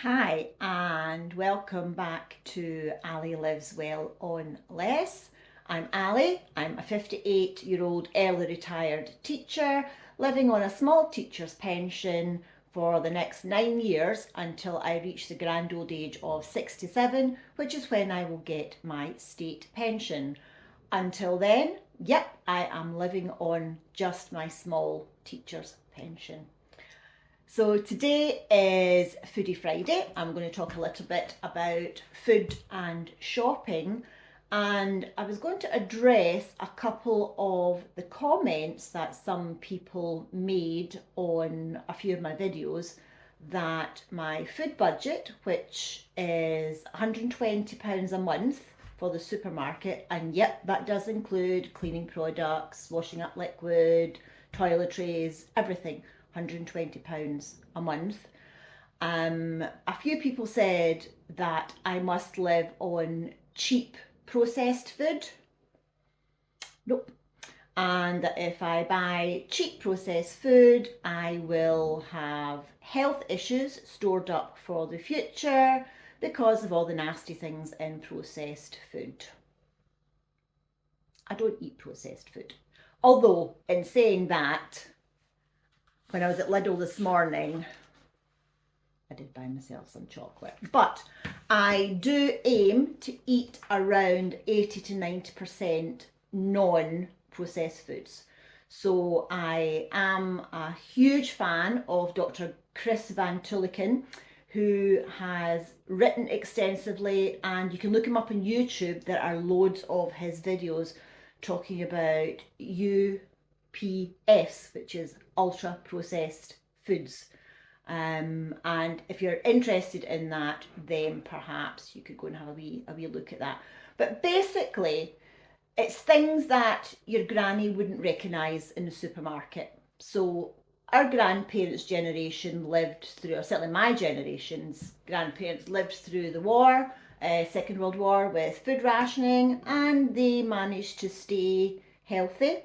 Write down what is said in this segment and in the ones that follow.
Hi and welcome back to Ali Lives Well on Less. I'm Ali, I'm a 58-year-old early retired teacher living on a small teacher's pension for the next 9 years until I reach the grand old age of 67, which is when I will get my state pension. Until then, yep, I am living on just my small teacher's pension. So today is Foodie Friday. I'm going to talk a little bit about food and shopping, and I was going to address a couple of the comments that some people made on a few of my videos that my food budget, which is £120 a month for the supermarket, and yep, that does include cleaning products, washing up liquid, toiletries, everything, £120 a month. A few people said that I must live on cheap processed food. Nope. And that if I buy cheap processed food, I will have health issues stored up for the future because of all the nasty things in processed food. I don't eat processed food. Although, in saying that, when I was at Lidl this morning, I did buy myself some chocolate. But I do aim to eat around 80 to 90% non-processed foods. So I am a huge fan of Dr Chris van Tulleken, who has written extensively, and you can look him up on YouTube. There are loads of his videos talking about UPFs, which is ultra processed foods. And if you're interested in that, then perhaps you could go and have a wee look at that. But basically, it's things that your granny wouldn't recognise in the supermarket. So our grandparents' generation lived through, or certainly my generation's grandparents lived through the war, Second World War, with food rationing, and they managed to stay healthy,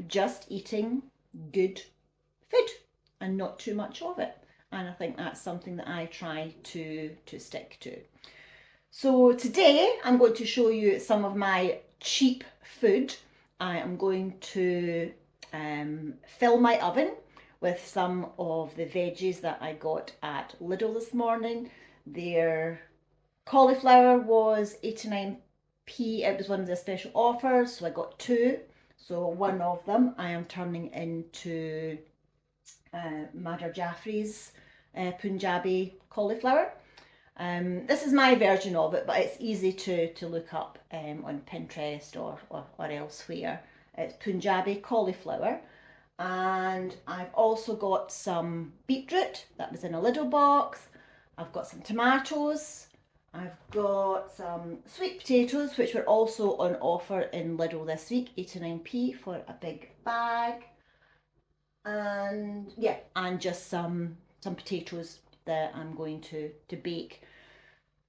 just eating good food and not too much of it. And I think that's something that I try to stick to. So today I'm going to show you some of my cheap food. I am going to fill my oven with some of the veggies that I got at Lidl this morning. Their cauliflower was 89p. It was one of the special offers, so I got two. So one of them I am turning into Madhur Jaffrey's Punjabi cauliflower. This is my version of it, but it's easy to look up on Pinterest or elsewhere. It's Punjabi cauliflower. And I've also got some beetroot that was in a little box. I've got some tomatoes. I've got some sweet potatoes, which were also on offer in Lidl this week, 89p for a big bag. And yeah, and just some potatoes that I'm going to bake.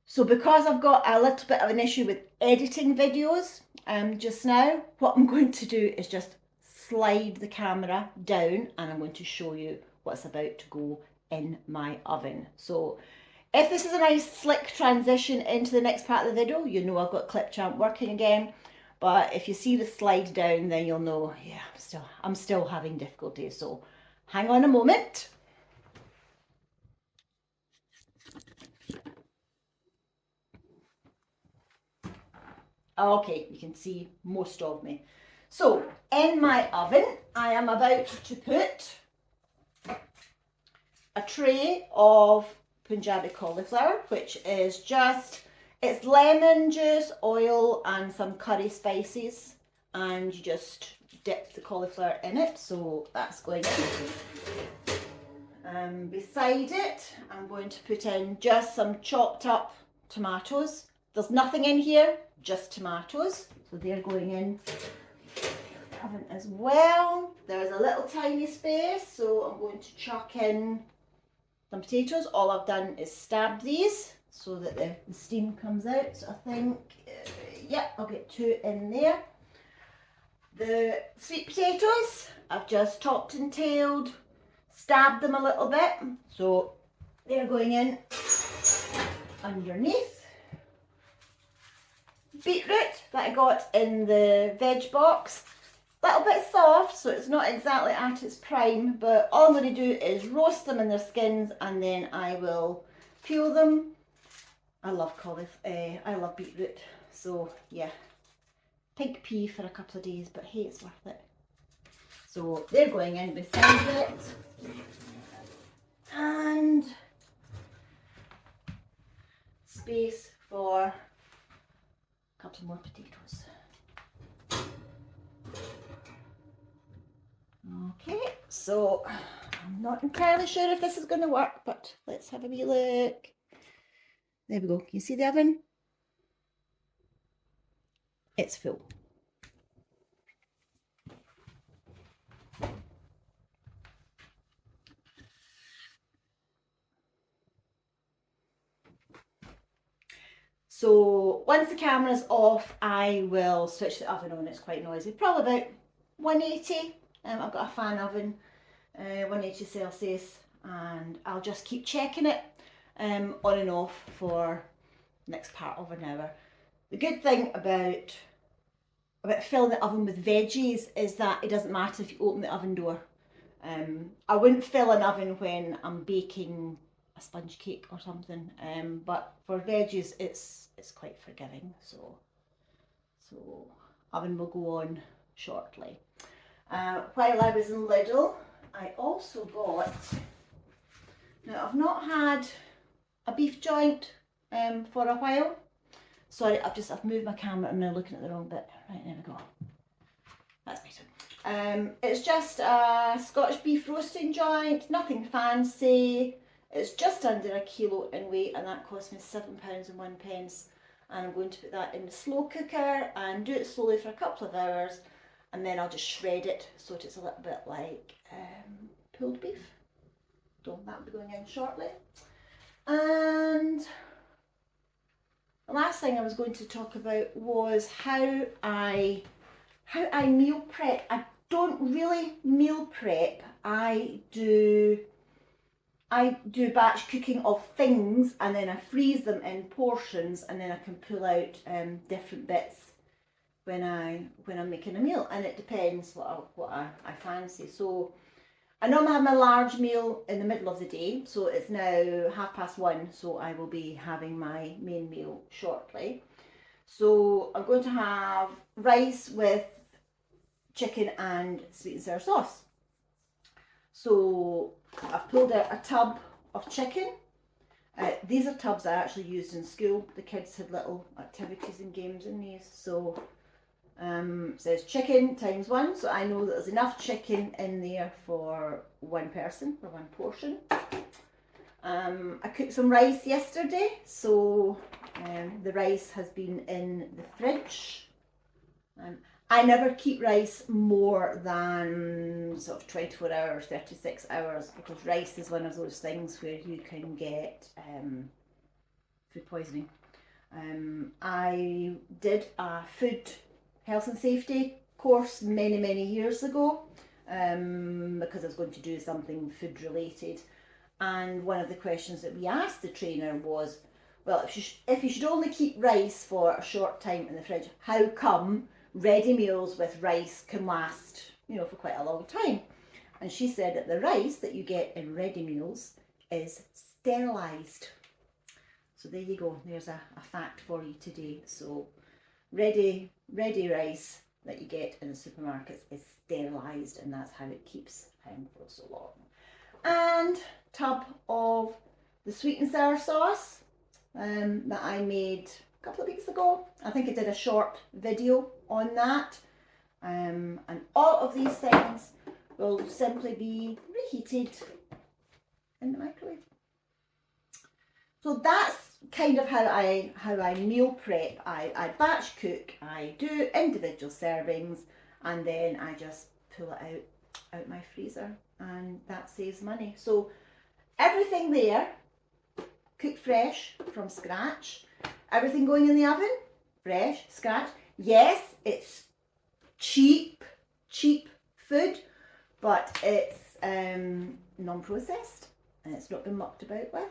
So because I've got a little bit of an issue with editing videos just now, what I'm going to do is just slide the camera down and I'm going to show you what's about to go in my oven. So if this is a nice slick transition into the next part of the video, you know I've got Clipchamp working again. But if you see the slide down, then you'll know, yeah, I'm still having difficulties. So hang on a moment. Okay, you can see most of me. So in my oven, I am about to put a tray of Punjabi cauliflower, which is just, it's lemon juice, oil and some curry spices, and you just dip the cauliflower in it. So that's going in. Beside it, I'm going to put in just some chopped up tomatoes. There's nothing in here, just tomatoes. So they're going in the oven as well. There's a little tiny space, so I'm going to chuck in some potatoes. All I've done is stab these so that the steam comes out. So I think, yeah, I'll get two in there. The sweet potatoes, I've just topped and tailed, stabbed them a little bit. So they're going in underneath. Beetroot that I got in the veg box. A little bit soft, so it's not exactly at its prime, but all I'm going to do is roast them in their skins and then I will peel them. I love I love beetroot, so yeah, pink pea for a couple of days, but hey, it's worth it. So they're going in beside it, and space for a couple more potatoes. Okay, so I'm not entirely sure if this is going to work, but let's have a wee look. There we go. Can you see the oven? It's full. So once the camera's off, I will switch the oven on. It's quite noisy, probably about 180. I've got a fan oven, 180 Celsius, and I'll just keep checking it on and off for the next part of an hour. The good thing about filling the oven with veggies is that it doesn't matter if you open the oven door. I wouldn't fill an oven when I'm baking a sponge cake or something, but for veggies it's quite forgiving, so oven will go on shortly. While I was in Lidl, I also got, now I've not had a beef joint for a while. Sorry, I've moved my camera, I'm now looking at the wrong bit. Right, there we go. That's better. It's just a Scottish beef roasting joint, nothing fancy. It's just under a kilo in weight, and that cost me £7.01. And I'm going to put that in the slow cooker and do it slowly for a couple of hours, and then I'll just shred it so it's a little bit like pulled beef. So that'll be going in shortly. And the last thing I was going to talk about was how I meal prep. I don't really meal prep. I do batch cooking of things, and then I freeze them in portions, and then I can pull out different bits when I'm making a meal, and it depends what I fancy. So I normally have my large meal in the middle of the day, so it's now 1:30, so I will be having my main meal shortly. So I'm going to have rice with chicken and sweet and sour sauce. So I've pulled out a tub of chicken. These are tubs I actually used in school. The kids had little activities and games in these. So it says chicken times 1, so I know that there's enough chicken in there for one person, for one portion. I cooked some rice yesterday, so the rice has been in the fridge. I never keep rice more than sort of 24 hours, 36 hours, because rice is one of those things where you can get food poisoning. I did a food health and safety course many years ago because I was going to do something food related, and one of the questions that we asked the trainer was, well, if you should only keep rice for a short time in the fridge, how come ready meals with rice can last, for quite a long time? And she said that the rice that you get in ready meals is sterilised. So there you go, there's a fact for you today. So ready rice that you get in the supermarkets is sterilised, and that's how it keeps for so long. And tub of the sweet and sour sauce that I made a couple of weeks ago. I think I did a short video on that. And all of these things will simply be reheated in the microwave. So that's kind of how I meal prep. I batch cook, I do individual servings, and then I just pull it out my freezer, and that saves money. So everything there, cooked fresh from scratch. Everything going in the oven, fresh, scratch. Yes, it's cheap food, but it's non-processed. and it's not been mucked about with.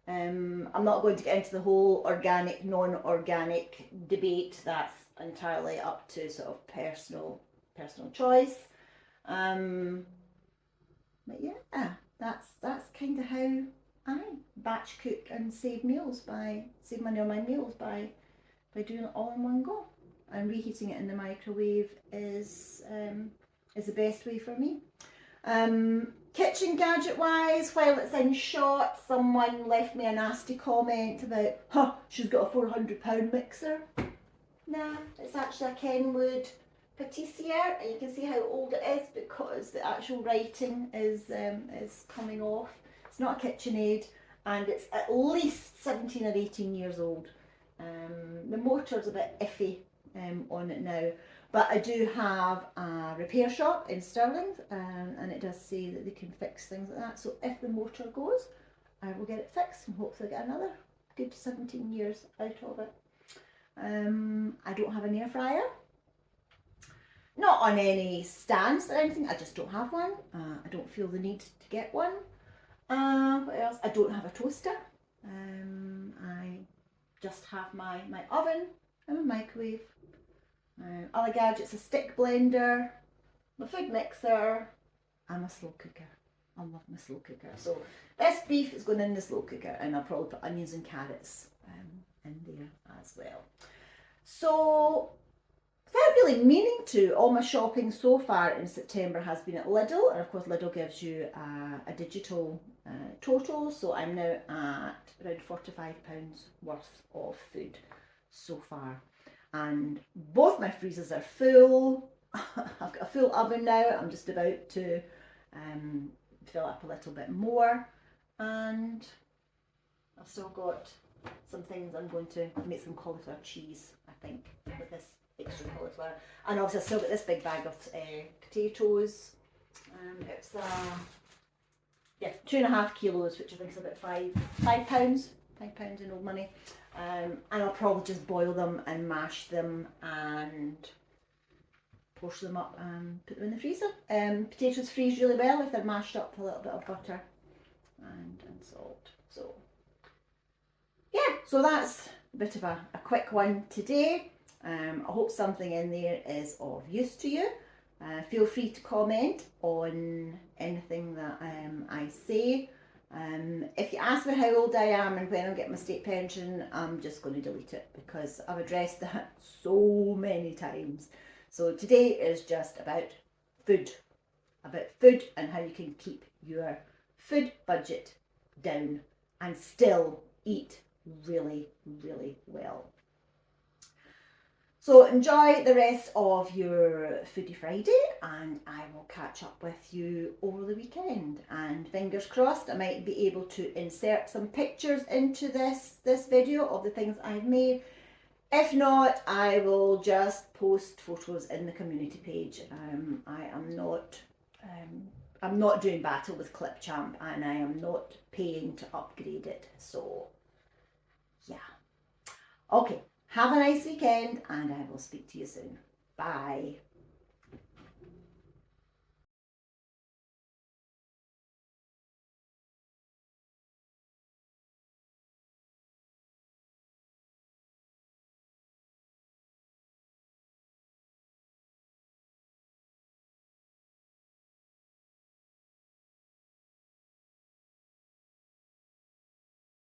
I'm not going to get into the whole organic, non-organic debate. That's entirely up to sort of personal choice. But yeah, that's kind of how I batch cook and save money on my meals by doing it all in one go. And reheating it in the microwave is the best way for me. Kitchen gadget wise, while it's in shot, someone left me a nasty comment about, she's got a £400 mixer. Nah, it's actually a Kenwood patissiere, and you can see how old it is because the actual writing is coming off. It's not a KitchenAid, and it's at least 17 or 18 years old. The motor's a bit iffy on it now, but I do have a repair shop in Stirling, and it does say that they can fix things like that. So if the motor goes, I will get it fixed and hopefully get another good 17 years out of it. I don't have an air fryer. Not on any stands or anything, I just don't have one. I don't feel the need to get one. What else? I don't have a toaster. I just have my oven and my microwave. Other gadgets, a stick blender, my food mixer, and my slow cooker. I love my slow cooker. So this beef is going in the slow cooker, and I'll probably put onions and carrots in there as well. So without really meaning to, all my shopping so far in September has been at Lidl, and of course Lidl gives you a digital total, so I'm now at around £45 worth of food so far, and both my freezers are full. I've got a full oven now. I'm just about to fill up a little bit more, and I've still got some things. I'm going to make some cauliflower cheese, I think, with this extra cauliflower. And obviously I've still got this big bag of potatoes. It's 2.5 kilos, which I think is about £5 in old money. And I'll probably just boil them and mash them and portion them up and put them in the freezer. Potatoes freeze really well if they're mashed up with a little bit of butter and salt. So yeah, so that's a bit of a quick one today. I hope something in there is of use to you. Feel free to comment on anything that I say. If you ask me how old I am and when I'm getting my state pension, I'm just going to delete it because I've addressed that so many times. So today is just about food and how you can keep your food budget down and still eat really, really well. So enjoy the rest of your Foodie Friday, and I will catch up with you over the weekend. And fingers crossed, I might be able to insert some pictures into this video of the things I've made. If not, I will just post photos in the community page. I'm not doing battle with Clipchamp, and I am not paying to upgrade it. So yeah. Okay. Have a nice weekend, and I will speak to you soon. Bye.